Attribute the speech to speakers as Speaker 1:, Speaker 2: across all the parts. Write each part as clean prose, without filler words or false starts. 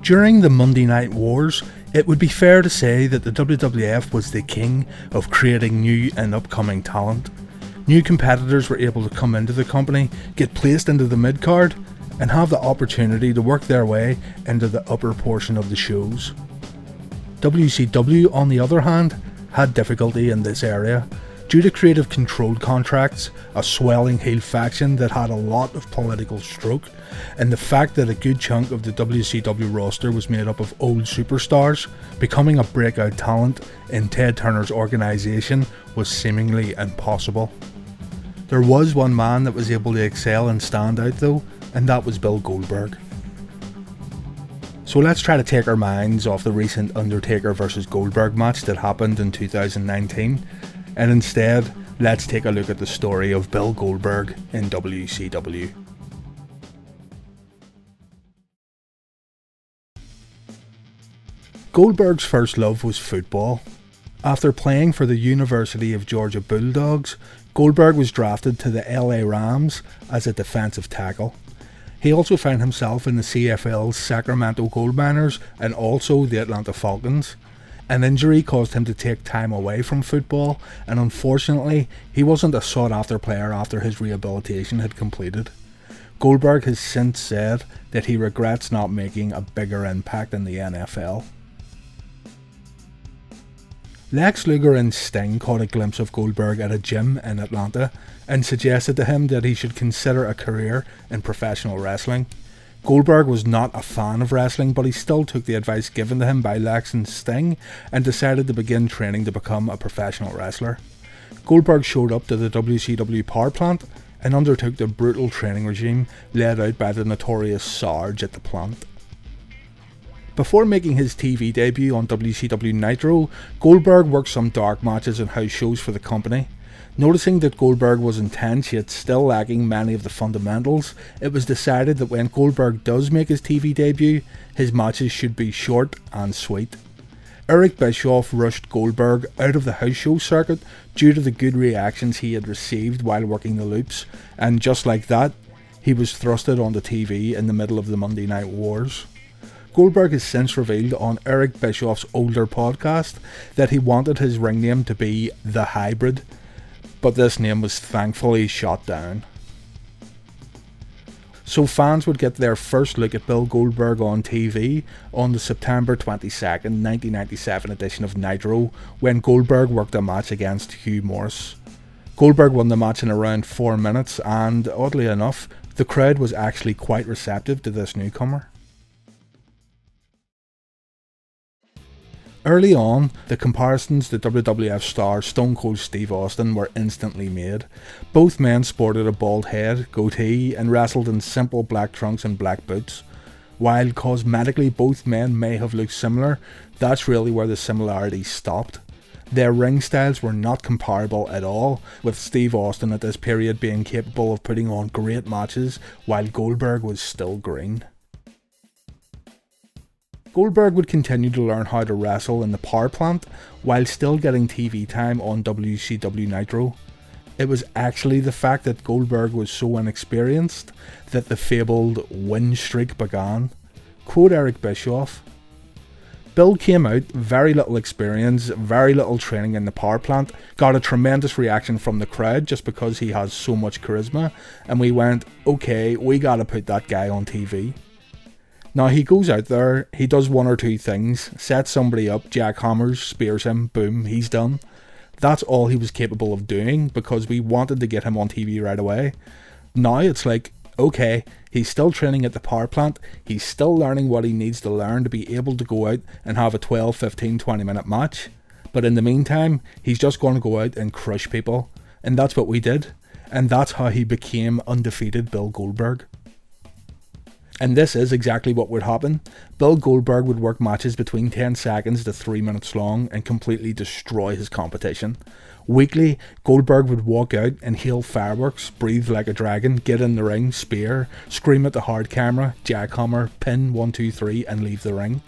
Speaker 1: During the Monday Night Wars, it would be fair to say that the WWF was the king of creating new and upcoming talent. New competitors were able to come into the company, get placed into the midcard, and have the opportunity to work their way into the upper portion of the shows. WCW, on the other hand, had difficulty in this area due to creative controlled contracts, a swelling heel faction that had a lot of political stroke, and the fact that a good chunk of the WCW roster was made up of old superstars. Becoming a breakout talent in Ted Turner's organisation was seemingly impossible. There was one man that was able to excel and stand out though, and that was Bill Goldberg. So let's try to take our minds off the recent Undertaker vs Goldberg match that happened in 2019, and instead let's take a look at the story of Bill Goldberg in WCW. Goldberg's first love was football. After playing for the University of Georgia Bulldogs, Goldberg was drafted to the LA Rams as a defensive tackle. He also found himself in the CFL's Sacramento Gold Miners and also the Atlanta Falcons. An injury caused him to take time away from football, and unfortunately, he wasn't a sought after player after his rehabilitation had completed. Goldberg has since said that he regrets not making a bigger impact in the NFL. Lex Luger and Sting caught a glimpse of Goldberg at a gym in Atlanta and suggested to him that he should consider a career in professional wrestling. Goldberg was not a fan of wrestling, but he still took the advice given to him by Lex and Sting and decided to begin training to become a professional wrestler. Goldberg showed up to the WCW power plant and undertook the brutal training regime led out by the notorious Sarge at the plant. Before making his TV debut on WCW Nitro, Goldberg worked some dark matches and house shows for the company. Noticing that Goldberg was intense yet still lacking many of the fundamentals, it was decided that when Goldberg does make his TV debut, his matches should be short and sweet. Eric Bischoff rushed Goldberg out of the house show circuit due to the good reactions he had received while working the loops, and just like that, he was thrusted onto TV in the middle of the Monday Night Wars. Goldberg has since revealed on Eric Bischoff's older podcast that he wanted his ring name to be The Hybrid, but this name was thankfully shot down. So fans would get their first look at Bill Goldberg on TV on the September 22nd, 1997 edition of Nitro, when Goldberg worked a match against Hugh Morris. Goldberg won the match in around 4 minutes, and oddly enough, the crowd was actually quite receptive to this newcomer. Early on, the comparisons to WWF star Stone Cold Steve Austin were instantly made. Both men sported a bald head, goatee, and wrestled in simple black trunks and black boots. While cosmetically both men may have looked similar, that's really where the similarities stopped. Their ring styles were not comparable at all, with Steve Austin at this period being capable of putting on great matches, while Goldberg was still green. Goldberg would continue to learn how to wrestle in the power plant while still getting TV time on WCW Nitro. It was actually the fact that Goldberg was so inexperienced that the fabled win streak began. Quote Eric Bischoff, "Bill came out, very little experience, very little training in the power plant, got a tremendous reaction from the crowd just because he has so much charisma, and we went, okay, we gotta put that guy on TV. Now he goes out there, he does one or two things, sets somebody up, jackhammers, spears him, boom, he's done. That's all he was capable of doing because we wanted to get him on TV right away. Now it's like, okay, he's still training at the power plant, he's still learning what he needs to learn to be able to go out and have a 12, 15, 20 minute match. But in the meantime, he's just going to go out and crush people. And that's what we did. And that's how he became undefeated Bill Goldberg. And this is exactly what would happen. Bill Goldberg would work matches between 10 seconds to 3 minutes long and completely destroy his competition. Weekly, Goldberg would walk out and hail fireworks, breathe like a dragon, get in the ring, spear, scream at the hard camera, jackhammer, pin 1, 2, 3 and leave the ring.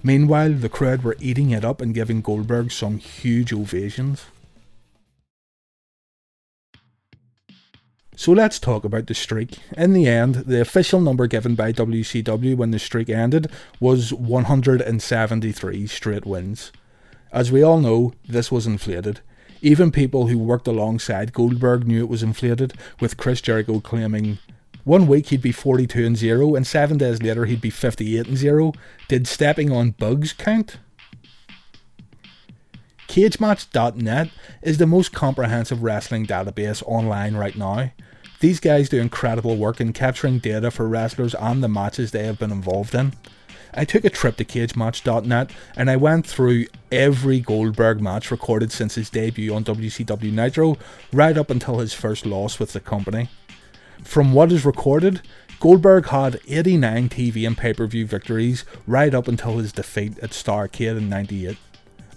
Speaker 1: Meanwhile, the crowd were eating it up and giving Goldberg some huge ovations. So let's talk about the streak. In the end, the official number given by WCW when the streak ended was 173 straight wins. As we all know, this was inflated. Even people who worked alongside Goldberg knew it was inflated, with Chris Jericho claiming 1 week he'd be 42-0 and 7 days later he'd be 58-0. Did stepping on bugs count? CageMatch.net is the most comprehensive wrestling database online right now. These guys do incredible work in capturing data for wrestlers and the matches they have been involved in. I took a trip to CageMatch.net and I went through every Goldberg match recorded since his debut on WCW Nitro, right up until his first loss with the company. From what is recorded, Goldberg had 89 TV and pay-per-view victories right up until his defeat at Starrcade in '98.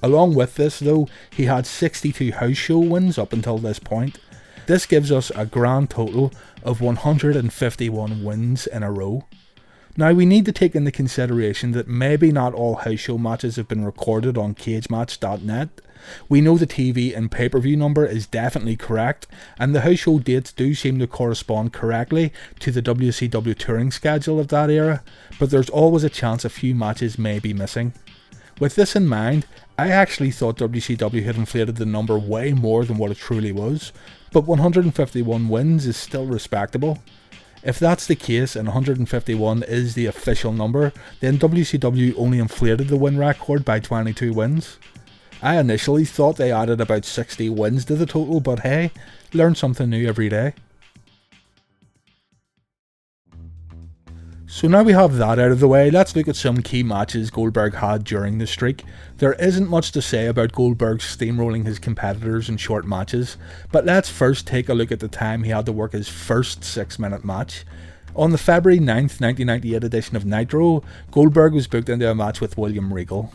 Speaker 1: Along with this though, he had 62 house show wins up until this point. This gives us a grand total of 151 wins in a row. Now we need to take into consideration that maybe not all house show matches have been recorded on CageMatch.net. We know the TV and pay-per-view number is definitely correct, and the house show dates do seem to correspond correctly to the WCW touring schedule of that era, but there's always a chance a few matches may be missing. With this in mind, I actually thought WCW had inflated the number way more than what it truly was, but 151 wins is still respectable. If that's the case and 151 is the official number, then WCW only inflated the win record by 22 wins. I initially thought they added about 60 wins to the total, but hey, learn something new every day. So now we have that out of the way, let's look at some key matches Goldberg had during the streak. There isn't much to say about Goldberg steamrolling his competitors in short matches, but let's first take a look at the time he had to work his first 6-minute match. On the February 9th, 1998 edition of Nitro, Goldberg was booked into a match with William Regal.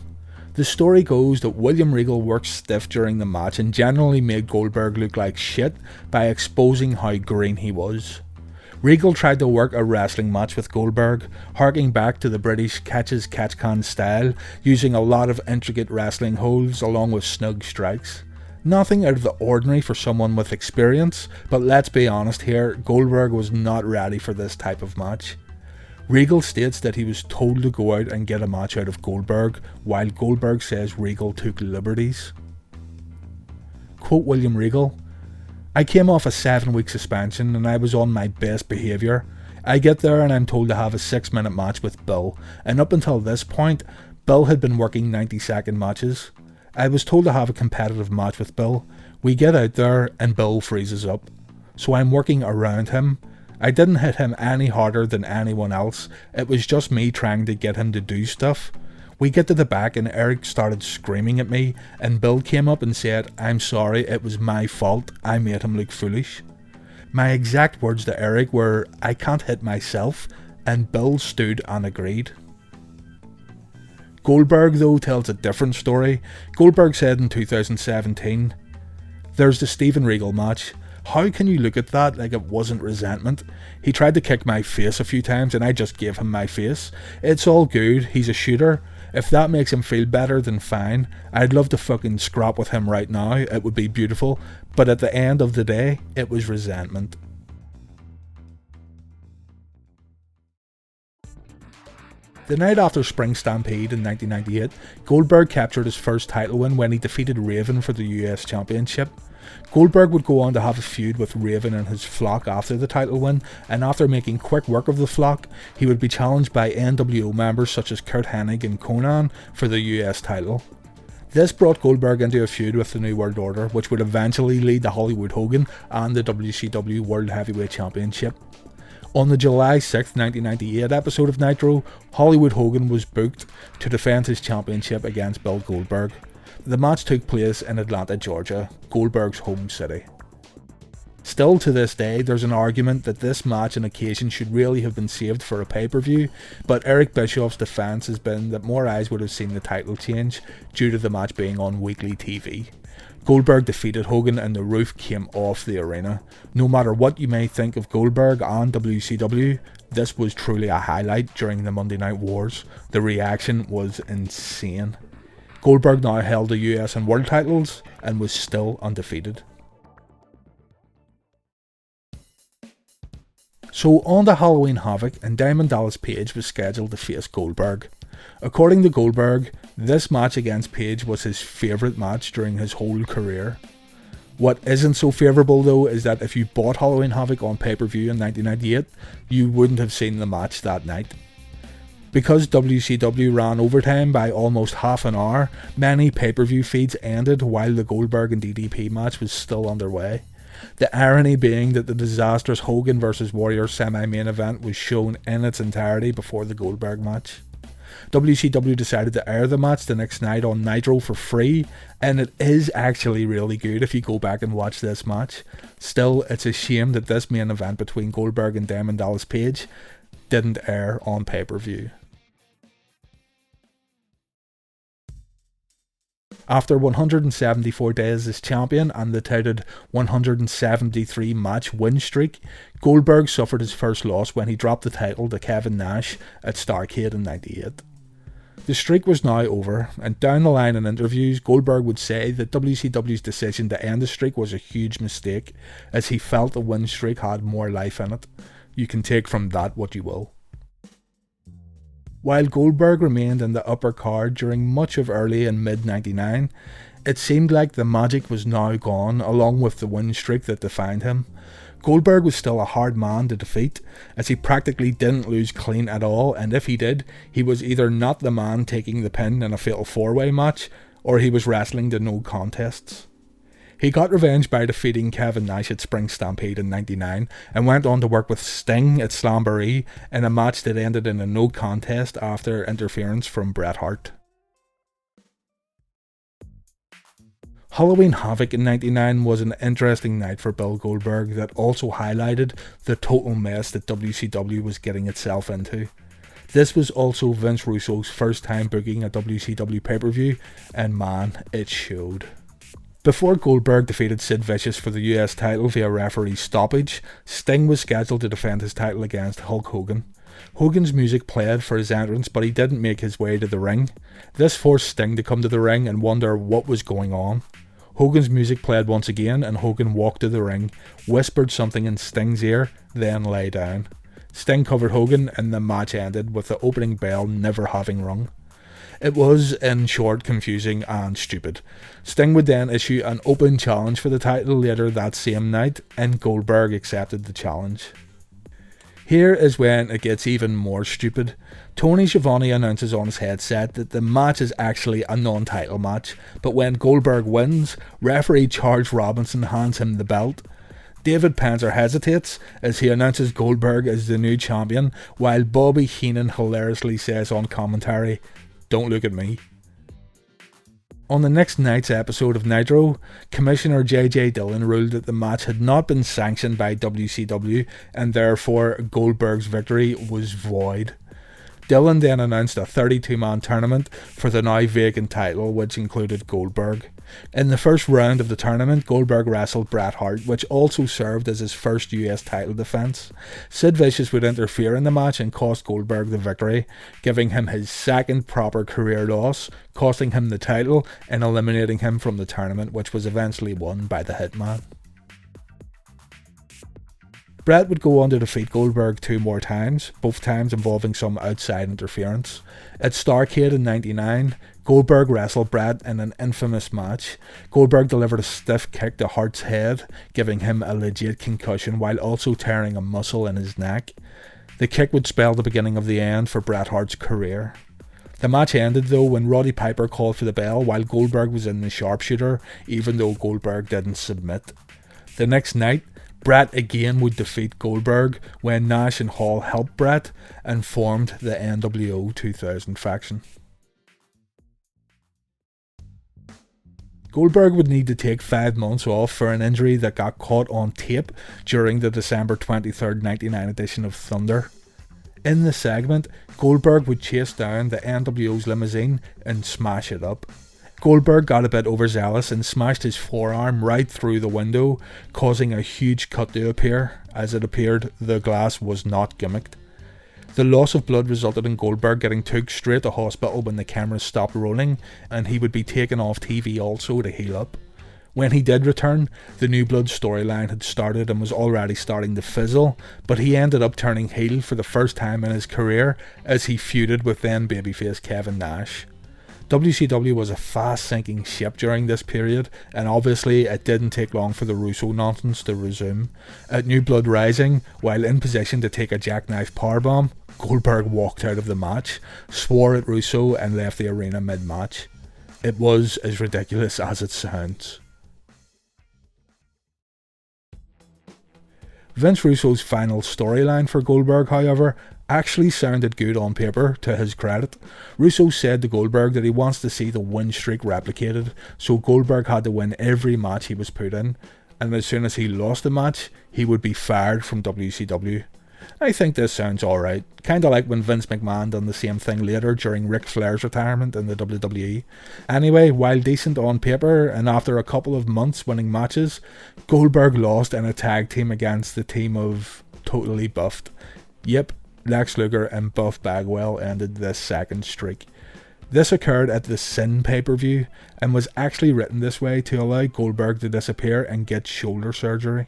Speaker 1: The story goes that William Regal worked stiff during the match and generally made Goldberg look like shit by exposing how green he was. Regal tried to work a wrestling match with Goldberg, harking back to the British catch-as-catch-can style, using a lot of intricate wrestling holds along with snug strikes. Nothing out of the ordinary for someone with experience, but let's be honest here, Goldberg was not ready for this type of match. Regal states that he was told to go out and get a match out of Goldberg, while Goldberg says Regal took liberties. Quote William Regal, "I came off a 7-week suspension and I was on my best behaviour. I get there and I'm told to have a 6-minute match with Bill, and up until this point, Bill had been working 90-second matches. I was told to have a competitive match with Bill. We get out there and Bill freezes up. So I'm working around him. I didn't hit him any harder than anyone else, it was just me trying to get him to do stuff. We get to the back and Eric started screaming at me, and Bill came up and said, 'I'm sorry, it was my fault, I made him look foolish.' My exact words to Eric were, 'I can't hit myself,' and Bill stood and agreed." Goldberg though tells a different story. Goldberg said in 2017, "There's the Steven Regal match. How can you look at that like it wasn't resentment? He tried to kick my face a few times and I just gave him my face. It's all good, he's a shooter. If that makes him feel better, then fine. I'd love to fucking scrap with him right now, it would be beautiful. But at the end of the day, it was resentment." The night after Spring Stampede in 1998, Goldberg captured his first title win when he defeated Raven for the US Championship. Goldberg would go on to have a feud with Raven and his flock after the title win, and after making quick work of the flock, he would be challenged by NWO members such as Kurt Hennig and Conan for the US title. This brought Goldberg into a feud with the New World Order, which would eventually lead to Hollywood Hogan and the WCW World Heavyweight Championship. On the July 6, 1998 episode of Nitro, Hollywood Hogan was booked to defend his championship against Bill Goldberg. The match took place in Atlanta, Georgia, Goldberg's home city. Still to this day, there's an argument that this match and occasion should really have been saved for a pay-per-view, but Eric Bischoff's defense has been that more eyes would have seen the title change due to the match being on weekly TV. Goldberg defeated Hogan and the roof came off the arena. No matter what you may think of Goldberg and WCW, this was truly a highlight during the Monday Night Wars. The reaction was insane. Goldberg now held the US and World titles and was still undefeated. So on to Halloween Havoc, and Diamond Dallas Page was scheduled to face Goldberg. According to Goldberg, this match against Page was his favourite match during his whole career. What isn't so favourable though is that if you bought Halloween Havoc on pay-per-view in 1998, you wouldn't have seen the match that night. Because WCW ran overtime by almost half an hour, many pay-per-view feeds ended while the Goldberg and DDP match was still underway. The irony being that the disastrous Hogan vs Warrior semi-main event was shown in its entirety before the Goldberg match. WCW decided to air the match the next night on Nitro for free, and it is actually really good if you go back and watch this match. Still, it's a shame that this main event between Goldberg and Diamond Dallas Page didn't air on pay-per-view. After 174 days as champion and the touted 173 match win streak, Goldberg suffered his first loss when he dropped the title to Kevin Nash at Starrcade in '98. The streak was now over, and down the line in interviews, Goldberg would say that WCW's decision to end the streak was a huge mistake, as he felt the win streak had more life in it. You can take from that what you will. While Goldberg remained in the upper card during much of early and mid-99, it seemed like the magic was now gone, along with the win streak that defined him. Goldberg was still a hard man to defeat, as he practically didn't lose clean at all, and if he did, he was either not the man taking the pin in a fatal 4-way match, or he was wrestling to no contests. He got revenge by defeating Kevin Nash at Spring Stampede in '99 and went on to work with Sting at Slamboree in a match that ended in a no contest after interference from Bret Hart. Halloween Havoc in '99 was an interesting night for Bill Goldberg that also highlighted the total mess that WCW was getting itself into. This was also Vince Russo's first time booking a WCW pay-per-view, and man, it showed. Before Goldberg defeated Sid Vicious for the US title via referee stoppage, Sting was scheduled to defend his title against Hulk Hogan. Hogan's music played for his entrance, but he didn't make his way to the ring. This forced Sting to come to the ring and wonder what was going on. Hogan's music played once again, and Hogan walked to the ring, whispered something in Sting's ear, then lay down. Sting covered Hogan, and the match ended with the opening bell never having rung. It was, in short, confusing and stupid. Sting would then issue an open challenge for the title later that same night, and Goldberg accepted the challenge. Here is when it gets even more stupid. Tony Schiavone announces on his headset that the match is actually a non-title match, but when Goldberg wins, referee Charles Robinson hands him the belt. David Penzer hesitates as he announces Goldberg as the new champion, while Bobby Heenan hilariously says on commentary, "Don't look at me." On the next night's episode of Nitro, Commissioner J.J. Dillon ruled that the match had not been sanctioned by WCW, and therefore Goldberg's victory was void. Dillon then announced a 32-man tournament for the now vacant title, which included Goldberg. In the first round of the tournament, Goldberg wrestled Bret Hart, which also served as his first US title defense. Sid Vicious would interfere in the match and cost Goldberg the victory, giving him his second proper career loss, costing him the title and eliminating him from the tournament, which was eventually won by the Hitman. Bret would go on to defeat Goldberg 2 more times, both times involving some outside interference. At Starrcade in '99, Goldberg wrestled Bret in an infamous match. Goldberg delivered a stiff kick to Hart's head, giving him a legit concussion while also tearing a muscle in his neck. The kick would spell the beginning of the end for Bret Hart's career. The match ended though when Roddy Piper called for the bell while Goldberg was in the sharpshooter, even though Goldberg didn't submit. The next night, Bret again would defeat Goldberg when Nash and Hall helped Bret and formed the NWO 2000 faction. Goldberg would need to take 5 months off for an injury that got caught on tape during the December 23rd, 1999 edition of Thunder. In the segment, Goldberg would chase down the NWO's limousine and smash it up. Goldberg got a bit overzealous and smashed his forearm right through the window, causing a huge cut to appear. As it appeared, the glass was not gimmicked. The loss of blood resulted in Goldberg getting took straight to hospital when the cameras stopped rolling, and he would be taken off TV also to heal up. When he did return, the New Blood storyline had started and was already starting to fizzle, but he ended up turning heel for the first time in his career as he feuded with then babyface Kevin Nash. WCW was a fast sinking ship during this period, and obviously it didn't take long for the Russo nonsense to resume. At New Blood Rising, while in position to take a jackknife powerbomb, Goldberg walked out of the match, swore at Russo and left the arena mid-match. It was as ridiculous as it sounds. Vince Russo's final storyline for Goldberg, however, actually sounded good on paper, to his credit. Russo said to Goldberg that he wants to see the win streak replicated, so Goldberg had to win every match he was put in, and as soon as he lost a match, he would be fired from WCW. I think this sounds alright, kinda like when Vince McMahon done the same thing later during Ric Flair's retirement in the WWE. Anyway, while decent on paper, and after a couple of months winning matches, Goldberg lost in a tag team against the team of totally buffed. Yep, Lex Luger and Buff Bagwell ended this second streak. This occurred at the Sin pay-per-view, and was actually written this way to allow Goldberg to disappear and get shoulder surgery.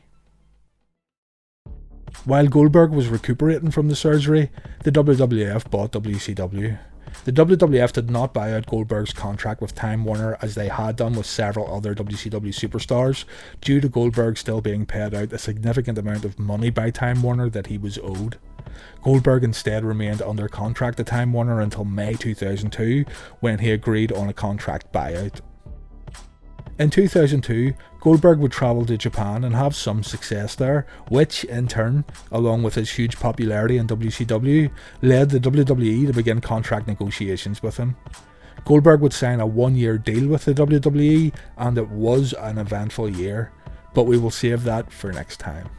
Speaker 1: While Goldberg was recuperating from the surgery, the WWF bought WCW. The WWF did not buy out Goldberg's contract with Time Warner as they had done with several other WCW superstars, due to Goldberg still being paid out a significant amount of money by Time Warner that he was owed. Goldberg instead remained under contract to Time Warner until May 2002, when he agreed on a contract buyout. In 2002, Goldberg would travel to Japan and have some success there, which, in turn, along with his huge popularity in WCW, led the WWE to begin contract negotiations with him. Goldberg would sign a one-year deal with the WWE, and it was an eventful year, but we will save that for next time.